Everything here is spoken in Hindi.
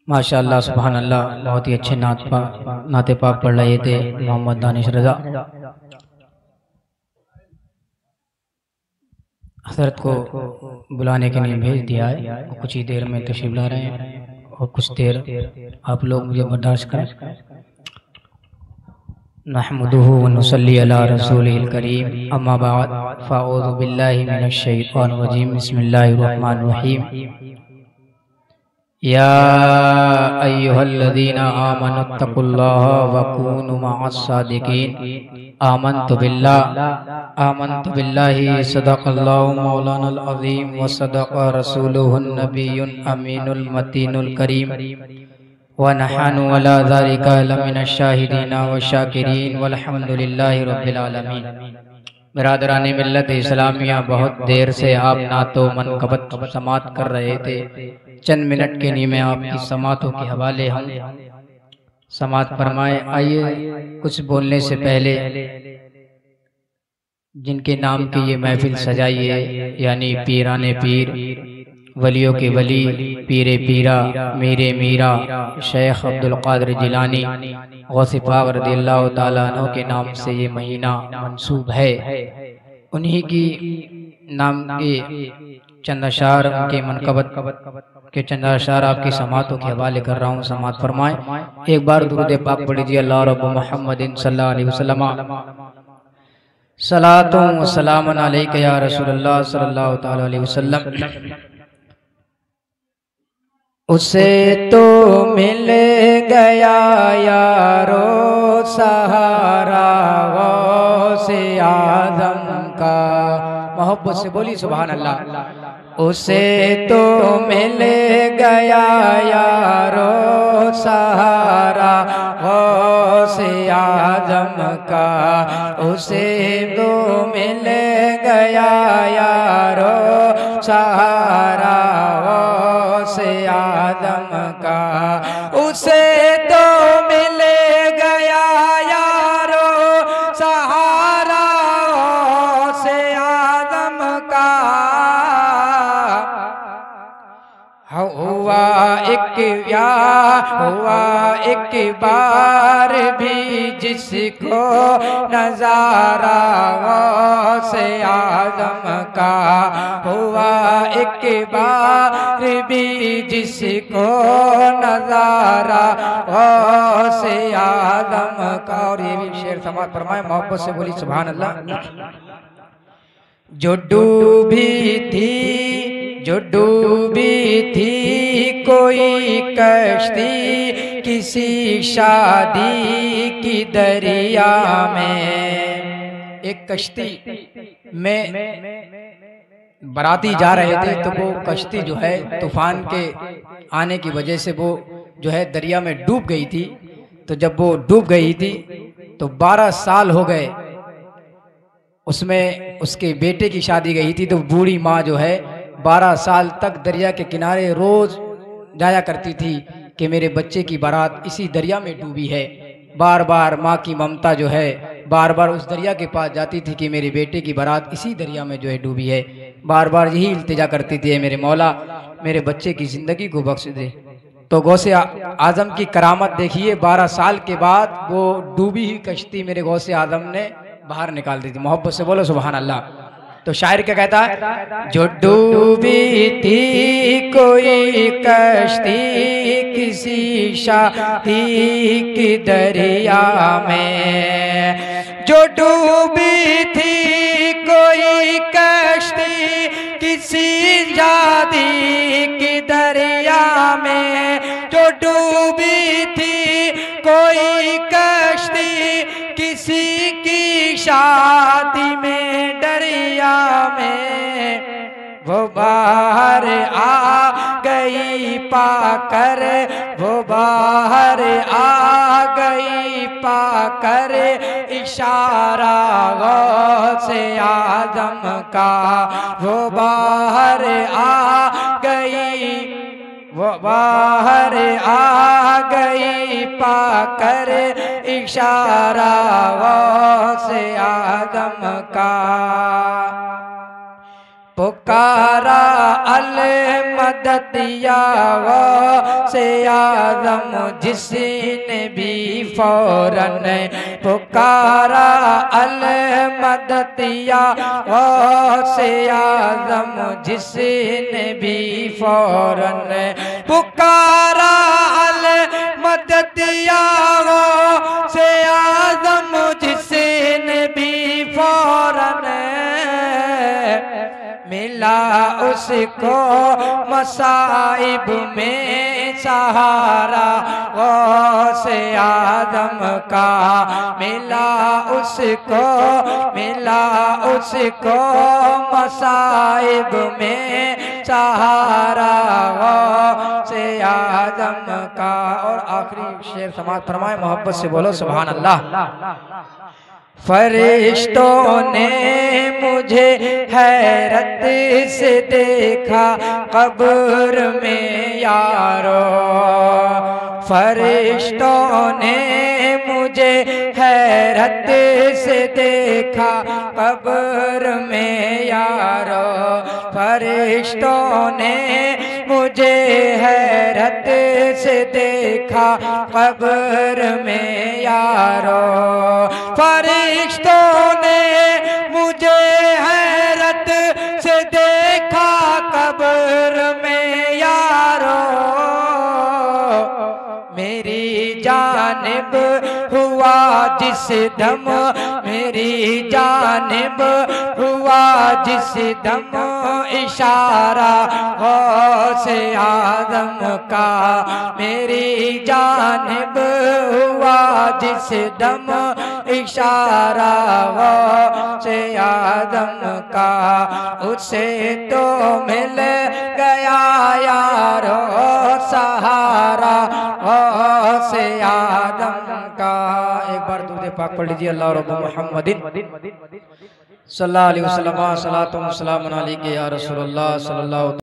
माशाअल्लाह सुभान अल्लाह, बहुत ही अच्छे नाते पाक पढ़ रहे थे मोहम्मद दानिश रज़ा। हज़रत को बुलाने के लिए भेज दिया है, कुछ ही देर में तशरीफ ला रहे हैं और कुछ देर आप लोग मुझे बर्दाश्त करें। नहमदुहु व नुसल्ली अला रसूलिल करीम, अम्मा बाद, फ़अऊज़ु बिल्लाहि मिनश शैतानिर रजीम, बिस्मिल्लाहिर रहमानिर रहीम। या अय्युहल्लज़ीना आमनुत्तकुल्लाह व कूनू मअस्सादिकीन। आमन्तु बिल्लाहि सदक़ल्लाहु मौलानाल अज़ीम व सदक़ रसूलुहुन नबियुल अमीनुल मतीनुल करीम व नहनु अला ज़ालिका लमिनश शाहिदीन व शाकिरीन वल्हम्दुलिल्लाहि रब्बिल आलमीन। बिरादराने मिल्लत इस्लामिया, बहुत देर से आप नातो मनक़बत समात कर रहे थे। चंद मिनट के लिए मैं आपकी समातों के हवाले हम समात फरमाए। आइए कुछ बोलने से पहले जिनके नाम की ये महफिल सजाई है, यानी पीराने पीर, वलियों के वली, पीरे पीरा, मीरे मीरा, शेख अब्दुल कादिर जिलानी गौसे पाक रज़ियल्लाहु ताला अन्हु के नाम से ये महीना मंसूब है। उन्हीं की नाम के चंद अशार, उनके मनक़बत के चंद अशार आपकी समातों के हवाले कर रहा हूँ। समात फरमाएं। एक बार दुरूद पाक पढ़ लीजिए। अल्लाह रब्बु मुहम्मदिन सल्लल्लाहु अलैहि वसल्लम, सलातुन व सलामुन अलैका या रसूलल्लाह सल्लल्लाहु ताला अलैहि वसल्लम। उसे तो मिल गया यारो सहारा गौसे आज़म का। मोहब्बत से बोली सुभान अल्लाह। उसे तो मिल गया यारो सहारा गौसे आज़म का। उसे तो मिल गया यारो सहारा गौसे आज़म का। उसे तो मिल गया यारो सहारा गौसे आज़म का। हुआ एक बार भी जिसको नज़ारा गौसे आज़म का। हुआ एक बार भी जिसको नज़ारा गौसे आज़म का। और ये भी शेर समात फरमाए, मोहब्बत से बोली सुभान अल्लाह। जो डूबी थी कोई कश्ती किसी शादी की दरिया में। एक कश्ती में बराती जा रहे थे, तो वो कश्ती जो है तूफान के आने की वजह से वो जो है दरिया में डूब गई थी। तो जब वो डूब गई थी तो 12 साल हो गए। उसमें उसके बेटे की शादी गई थी, तो बूढ़ी माँ जो है 12 साल तक दरिया के किनारे रोज जाया करती थी कि मेरे बच्चे की बारात इसी दरिया में डूबी है। बार बार माँ की ममता जो है बार बार उस दरिया के पास जाती थी कि मेरे बेटे की बारात इसी दरिया में जो है डूबी है। बार बार यही इल्तिजा करती थी, मेरे मौला मेरे बच्चे की ज़िंदगी को बख्श दे। तो गौसे आज़म की करामत देखिए, 12 साल के बाद वो डूबी हुई कश्ती मेरे गौसे आज़म ने बाहर निकाल दी थी। मोहब्बत से बोलो सुभान अल्लाह। तो शायर क्या कहता है? जो डूबी थी कोई कश्ती किसी शादी की दरिया में। जो डूबी थी कोई कश्ती किसी शादी की दरिया में। जो डूबी थी कोई कश्ती किसी की शादी में दरिया में। वो बाहर आ गई पाकर, वो बाहर आ गई पाकर इशारा गौसे आज़म का। वो बाहर आ गई, वो बाहर आ गई पाकर इशारा गौसे आज़म का। पुकारा अल मदद मददिया वो से आदम जिसने भी फौरन पुकारा, अल मददिया वो से आदम जिसने भी फौरन पुकारा, अल मददिया वो से आदम जिसने भी फौरन मिला उसको मसाइब में सहारा, गौसे आदम का मिला उसको मसाइब में सहारा, गौसे आदम का। और आखिरी शेर समाप्त फरमाए, मोहब्बत से बोलो सुभान अल्लाह। फरिश्तों ने मुझे हैरत से देखा कब्र में यारो, फरिश्तों ने मुझे हैरत से देखा कब्र में यारो, फरिश्तों ने मुझे हैरत से देखा कब्र में यारो, फरिश्तों ने मुझे हैरत से देखा कब्र में यारो, मेरी जानिब हुआ जिस दम, मेरी जानिब हुआ जिस दम इशारा, गौसे आदम का मेरी जानिब हुआ जिस दम इशारा, गौसे आदम का उसे तो मिल गया यारो सहारा, गौसे आदम का। एक बार दूध पाक पढ़ लीजिए, अल्लाह रब्बु मुहम्मदिन सल्लल्लाहु अलैहि वसल्लम सलातुम सलामुन अलैका या रसूलल्लाह सल्लल्लाहु